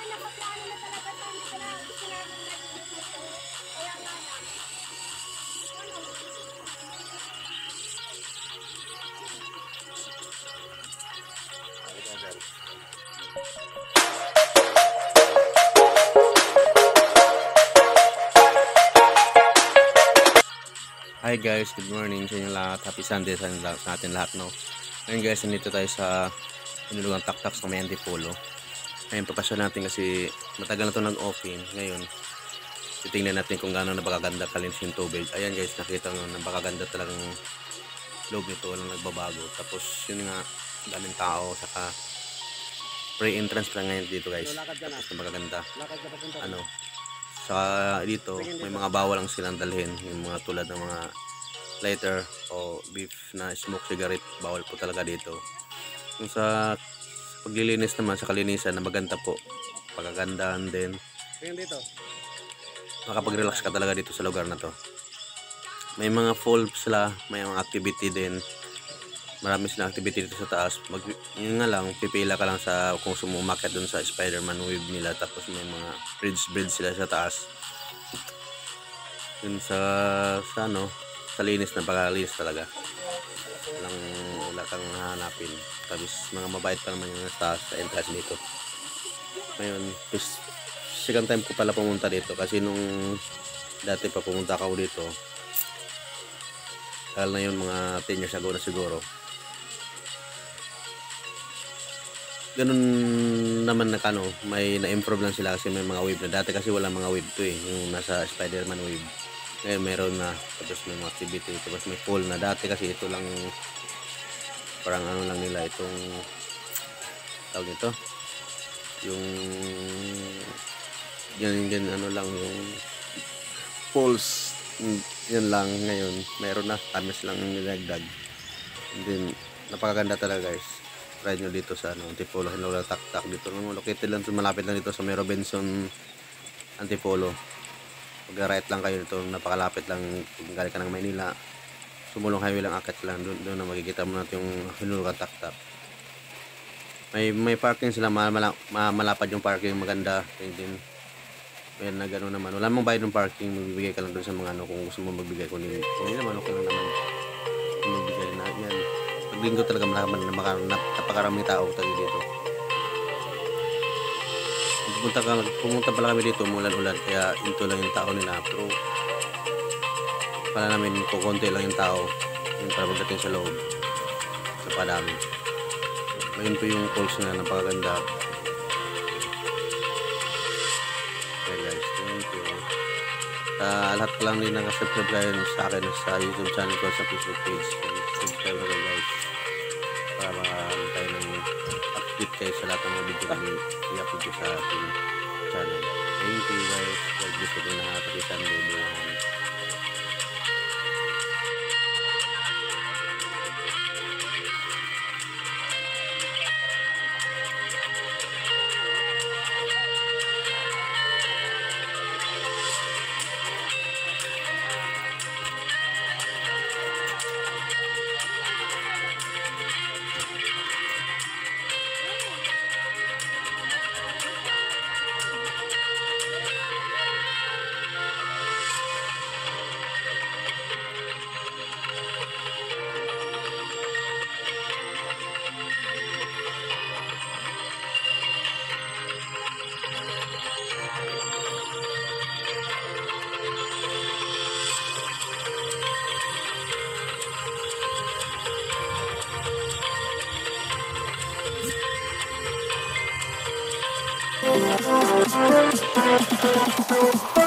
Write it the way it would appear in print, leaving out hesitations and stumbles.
Nakaplano na talaga ito. Hindi ko na gusto namin nag-ito. Kaya nga lang. Hi guys, good morning sa inyo lahat. Happy Sunday sa atin lahat, no. Ngayon guys, nandito tayo sa pinulungang taktak sa may Antipolo. Ngayon papasya natin kasi matagal na ito nag-open. Ngayon titingnan natin kung gaano napakaganda kalinis yung tubig. Ayan guys, nakita nyo napakaganda talagang loob nito, walang nagbabago. Tapos yun nga, daming tao, saka pre-entrance pa ngayon dito guys. Tapos napakaganda. Ano, saka dito may mga bawal lang silang dalhin, yung mga tulad ng mga lighter o beef na smoke cigarette, bawal po talaga dito. Yung sa paglilinis naman, sa kalinisan na maganda po, pagkagandahan din. Dito Makapag-relax ka talaga dito sa lugar na to. May mga falls sila, may mga activity din. Marami silang activity dito sa taas. Yun nga lang, pipila ka lang sa kung sumumakyat dun sa Spider-Man wave nila. Tapos may mga bridge sila sa taas. Yun sa ano, sa linis na pagkalinis talaga. Wala kang hahanapin. Tapos mga mabait pa naman yung taas sa entrance dito. Ngayon, second time ko pala pumunta dito. Kasi nung dati pa pumunta ako dito, dahil na yun mga 10 years ago na siguro. Ganun naman na may na-improve lang sila kasi may mga wave na. Dati kasi wala mga wave to eh, yung nasa Spider-Man wave. Ngayon meron na, tapos may mga activity, tapos may pool na. Dati kasi ito lang, parang ano lang nila, itong tawag nito, yung yan ano lang, yung pools, yan lang. Ngayon meron na, tamis lang yung nilagdag. And then napakaganda talaga guys. Try nyo dito sa Antipolo, Hinula Taktak dito. Located lang, malapit lang dito sa may Robinson Antipolo. Pag right lang kayo dito, napakalapit lang. Kung galing ka ng Maynila, Sumulong highway lang, akit lang. Doon na makikita mo natin yung Hinula Taktak. May parking sila, malapad yung parking, maganda. And then may na gano'n naman. Wala mong bayad ng parking, magbibigay ka lang doon sa mga kung gusto mo magbigay. Kung hindi naman, okay lang naman. Kung magbigay na yan. Linggo talaga napakaraming tao tayo dito. Pumunta pala kami dito, umulan-ulan, kaya ito lang yung tao nila. Pero pala namin kukunti lang yung tao yung para pagdating sa loob sa padami. Ngayon po yung calls na napakaganda. Okay guys, thank you. Lahat pa lang din nakasubscribe sa akin sa YouTube channel ko, sa Facebook page. Subscribe na guys para makaroon tayo ng update kayo sa lahat ng mga video na i-upload ko sa ating channel. Thank you guys. God bless you na happy Sunday everyone. Thank you.